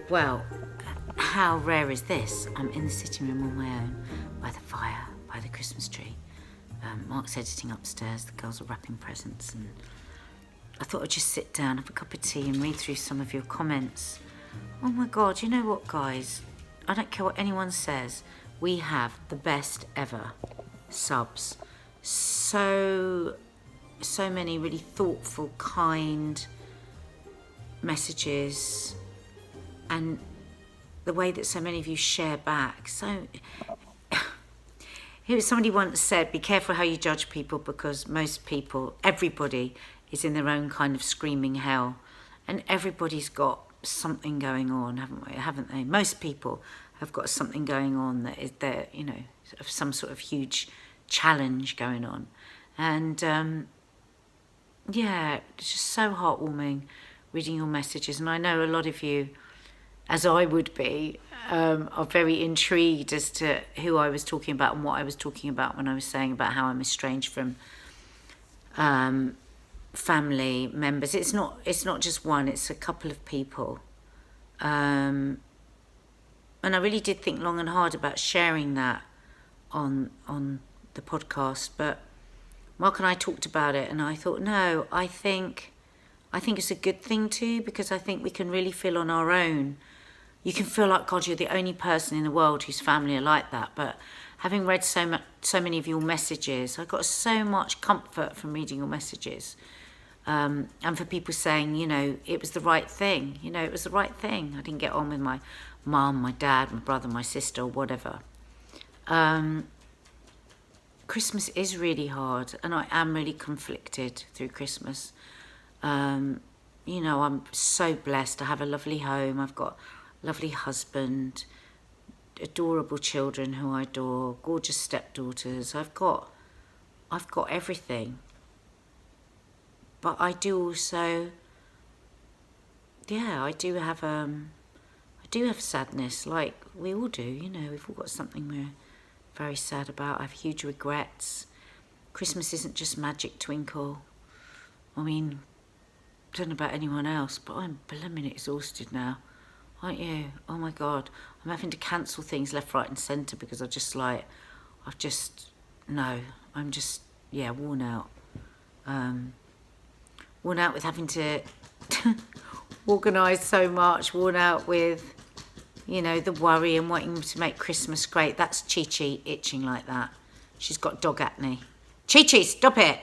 Well, how rare is this? I'm in the sitting room on my own, by the fire, by the Christmas tree. Mark's editing upstairs, the girls are wrapping presents, and I thought I'd just sit down, have a cup of tea and read through some of your comments. Oh my God, you know what, guys? I don't care what anyone says. We have the best ever subs. So many really thoughtful, kind messages, and the way that so many of you share back. So, somebody once said, be careful how you judge people, because most people, everybody is in their own kind of screaming hell, and everybody's got something going on, haven't they? Most people have got something going on that is there, you know, of some sort of huge challenge going on. And yeah, it's just so heartwarming reading your messages. And I know a lot of you, as I would be, are very intrigued as to who I was talking about and what I was talking about when I was saying about how I'm estranged from family members. It's not just one, it's a couple of people. And I really did think long and hard about sharing that on the podcast, but Mark and I talked about it, and I thought, no, I think it's a good thing too, because I think we can really feel on our own. You can feel like, God, you're the only person in the world whose family are like that. But having read so many of your messages, I got so much comfort from reading your messages. And for people saying, you know, it was the right thing. You know, it was the right thing. I didn't get on with my mum, my dad, my brother, my sister, or whatever. Christmas is really hard, and I am really conflicted through Christmas. You know, I'm so blessed. I have a lovely home. I've got a lovely husband, adorable children who I adore, gorgeous stepdaughters. I've got everything. But I do also, yeah, I do have sadness, like we all do. You know, we've all got something we're very sad about. I have huge regrets. Christmas isn't just magic twinkle. I mean, I don't know about anyone else, but I'm blooming exhausted now. Aren't you? Oh my God. I'm having to cancel things left, right and centre because I'm just, yeah, worn out. Worn out with having to organise so much, worn out with, you know, the worry and wanting to make Christmas great. That's Chi-Chi itching like that. She's got dog acne. Chi-Chi, stop it!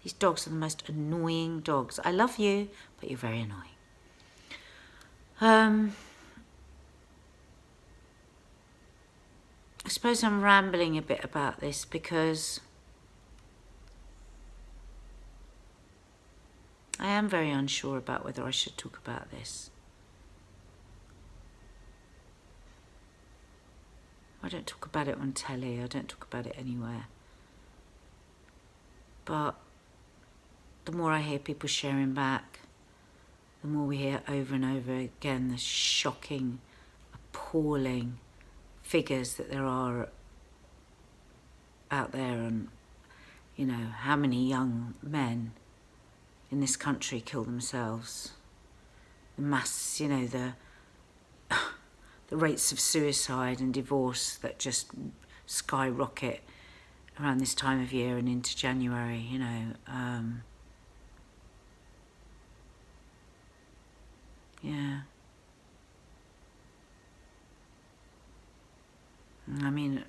These dogs are the most annoying dogs. I love you, but you're very annoying. I suppose I'm rambling a bit about this because I am very unsure about whether I should talk about this. I don't talk about it on telly, I don't talk about it anywhere. But the more I hear people sharing back, the more we hear over and over again the shocking, appalling figures that there are out there, and, you know, how many young men in this country kill themselves. The mass, you know, the rates of suicide and divorce that just skyrocket around this time of year and into January, you know. Yeah. I mean,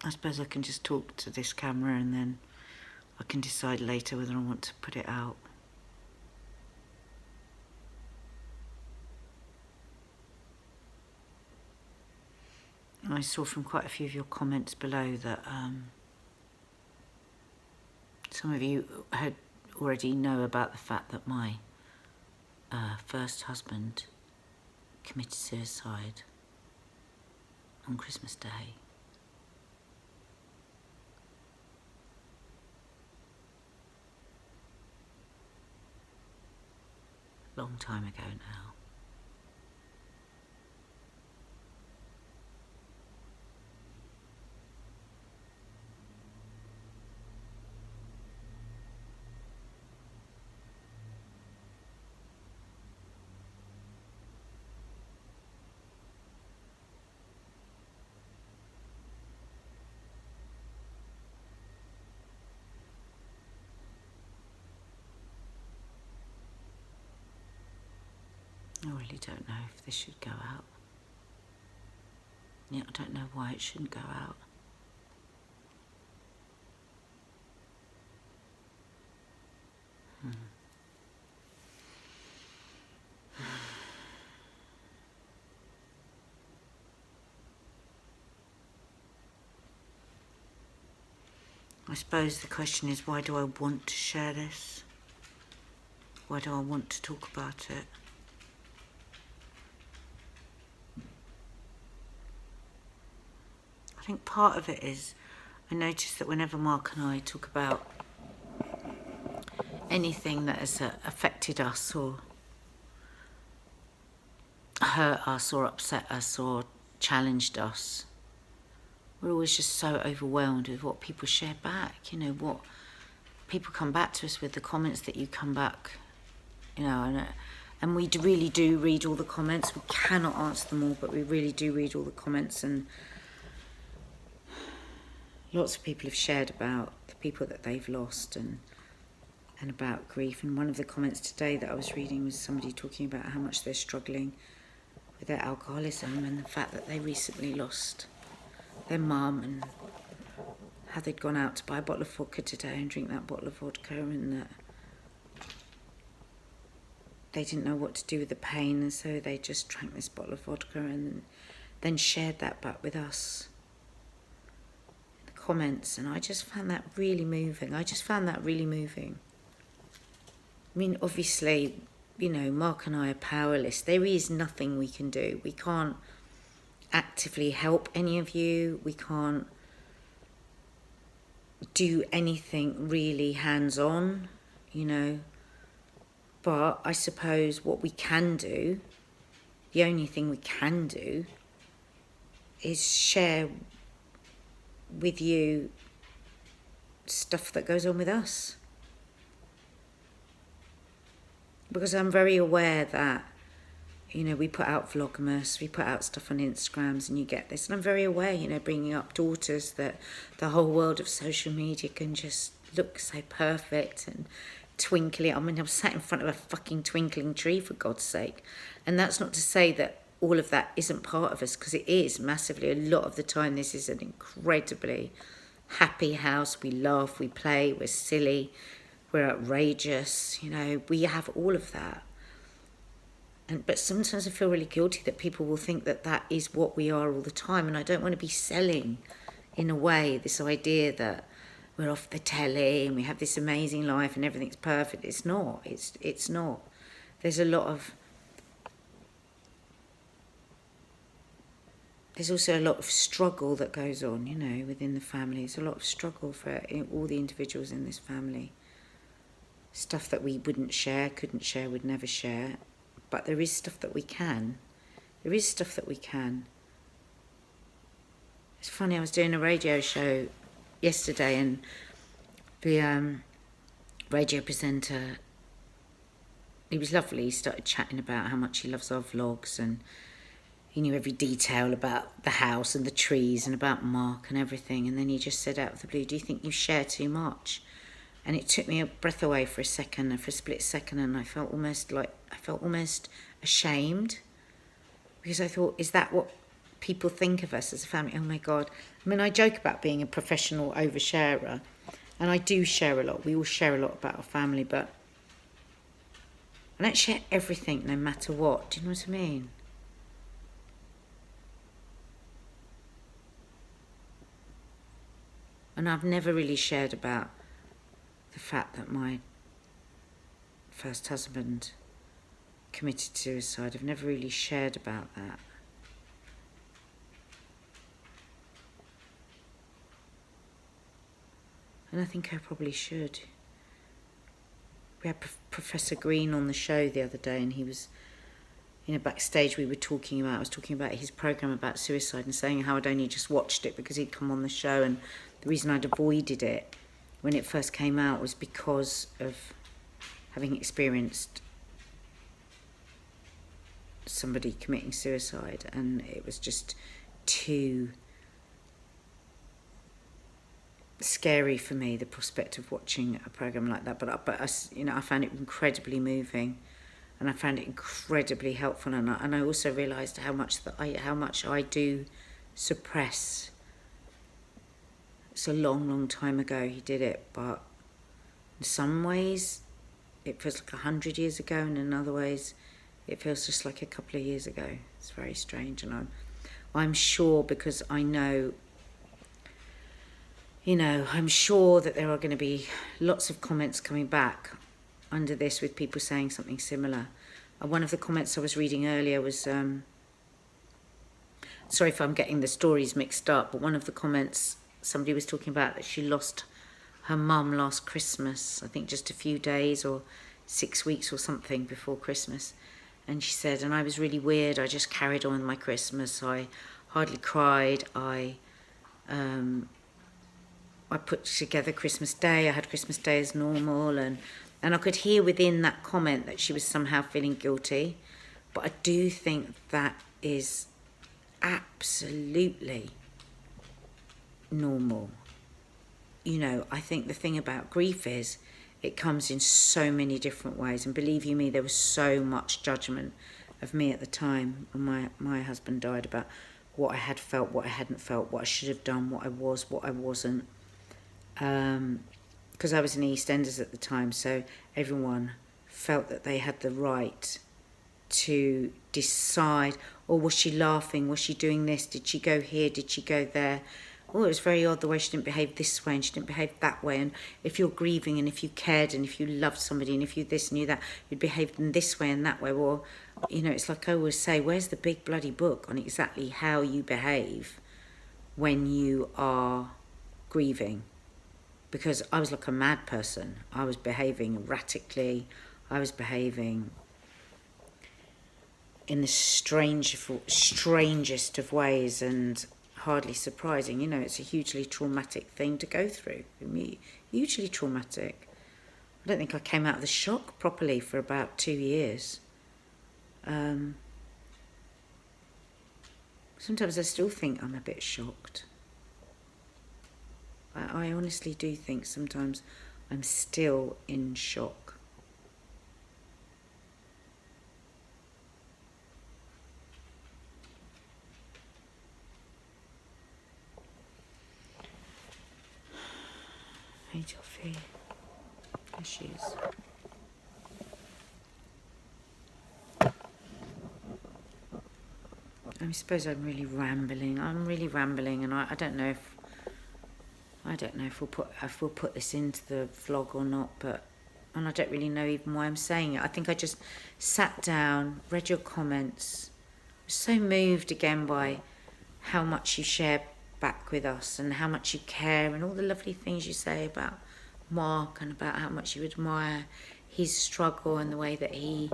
I suppose I can just talk to this camera and then I can decide later whether I want to put it out. I saw from quite a few of your comments below that some of you had already know about the fact that my first husband committed suicide on Christmas Day. Long time ago now. I really don't know if this should go out. Yeah, I don't know why it shouldn't go out. I suppose the question is, why do I want to share this? Why do I want to talk about it? I think part of it is, I notice that whenever Mark and I talk about anything that has affected us or hurt us or upset us or challenged us, we're always just so overwhelmed with what people share back, you know, what people come back to us with, the comments that you come back, you know, and we really do read all the comments. We cannot answer them all, but we really do read all the comments, and lots of people have shared about the people that they've lost and about grief. And one of the comments today that I was reading was somebody talking about how much they're struggling with their alcoholism and the fact that they recently lost their mum, and how they'd gone out to buy a bottle of vodka today and drink that bottle of vodka, and that they didn't know what to do with the pain, and so they just drank this bottle of vodka and then shared that back with us in the comments. And I just found that really moving. I mean, obviously, you know, Mark and I are powerless. There is nothing we can do. We can't actively help any of you. We can't do anything really hands-on, you know. But I suppose what we can do, the only thing we can do, is share with you stuff that goes on with us. Because I'm very aware that, you know, we put out VLOGMAS, we put out stuff on Instagrams, and you get this. And I'm very aware, you know, bringing up daughters, that the whole world of social media can just look so perfect and twinkly. I mean, I'm sat in front of a fucking twinkling tree, for God's sake. And that's not to say that all of that isn't part of us, because it is massively. A lot of the time, this is an incredibly happy house. We laugh, we play, we're silly, we're outrageous, you know, we have all of that. But sometimes I feel really guilty that people will think that that is what we are all the time. And I don't want to be selling, in a way, this idea that we're off the telly and we have this amazing life and everything's perfect. It's not. It's not. There's also a lot of struggle that goes on, you know, within the family. There's a lot of struggle for all the individuals in this family. Stuff that we wouldn't share, couldn't share, would never share. But there is stuff that we can. There is stuff that we can. It's funny, I was doing a radio show yesterday, and the radio presenter, he was lovely. He started chatting about how much he loves our vlogs, and he knew every detail about the house and the trees and about Mark and everything. And then he just said out of the blue, "Do you think you share too much?" And it took me a breath away for a second, for a split second, and I felt almost ashamed, because I thought, is that what people think of us as a family? Oh my God. I mean, I joke about being a professional oversharer, and I do share a lot. We all share a lot about our family, but I don't share everything no matter what. Do you know what I mean? And I've never really shared about the fact that my first husband committed suicide. I've never really shared about that. And I think I probably should. We had Professor Green on the show the other day, and he was, you know, backstage I was talking about his programme about suicide, and saying how I'd only just watched it because he'd come on the show, and the reason I'd avoided it when it first came out was because of having experienced somebody committing suicide, and it was just too scary for me, the prospect of watching a programme like that. But I, you know, I found it incredibly moving, and I found it incredibly helpful. And I also realised how much I do suppress. It's a long time ago he did it, but in some ways it feels like 100 years ago, and in other ways it feels just like a couple of years ago. It's very strange, and I'm sure, because I know, I'm sure that there are going to be lots of comments coming back under this with people saying something similar. One of the comments I was reading earlier was, sorry if I'm getting the stories mixed up, but one of the comments, somebody was talking about that she lost her mum last Christmas, I think just a few days or 6 weeks or something before Christmas. And she said, and I was really weird, I just carried on with my Christmas, I hardly cried, I put together Christmas Day, I had Christmas Day as normal, and I could hear within that comment that she was somehow feeling guilty. But I do think that is absolutely normal. I think the thing about grief is it comes in so many different ways. And believe you me, there was so much judgment of me at the time when my husband died about what I had felt, what I hadn't felt, what I should have done, what I was, what I wasn't. Because I was in EastEnders at the time, so everyone felt that they had the right to decide, was she laughing, was she doing this, did she go here, did she go there? Oh, it was very odd the way she didn't behave this way and she didn't behave that way. And if you're grieving and if you cared and if you loved somebody and if you this and you that, you'd behave in this way and that way. Well, it's like I always say, where's the big bloody book on exactly how you behave when you are grieving? Because I was like a mad person. I was behaving erratically. I was behaving in the strangest of ways, and hardly surprising. It's a hugely traumatic thing to go through. Hugely traumatic. I don't think I came out of the shock properly for about 2 years. Sometimes I still think I'm a bit shocked. I honestly do think sometimes I'm still in shock. Hey, Toffee. There she is. I suppose I'm really rambling. And I don't know if we'll put this into the vlog or not, and I don't really know even why I'm saying it. I think I just sat down, read your comments, was so moved again by how much you share back with us and how much you care and all the lovely things you say about Mark and about how much you admire his struggle and the way that he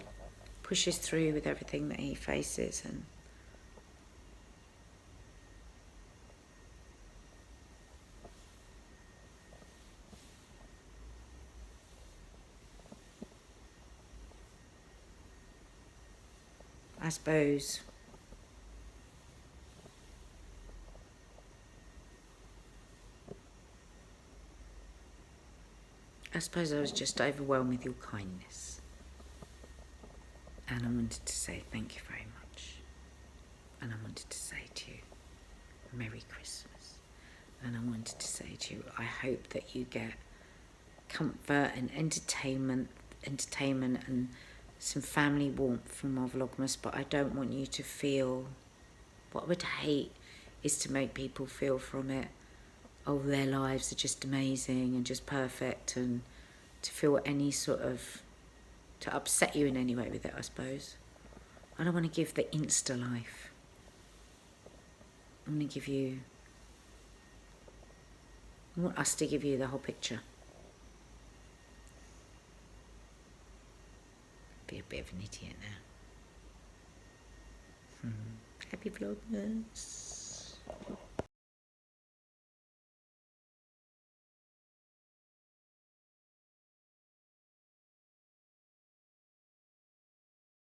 pushes through with everything that he faces. And I suppose I was just overwhelmed with your kindness. And I wanted to say thank you very much. And I wanted to say to you, Merry Christmas. And I wanted to say to you, I hope that you get comfort and entertainment and some family warmth from our Vlogmas, but I don't want you to feel, what I would hate is to make people feel from it, their lives are just amazing and just perfect, and to feel any sort of, to upset you in any way with it, I suppose. I don't want to give the Insta life. I want us to give you the whole picture. Be a bit of an idiot now. Happy Vlogmas.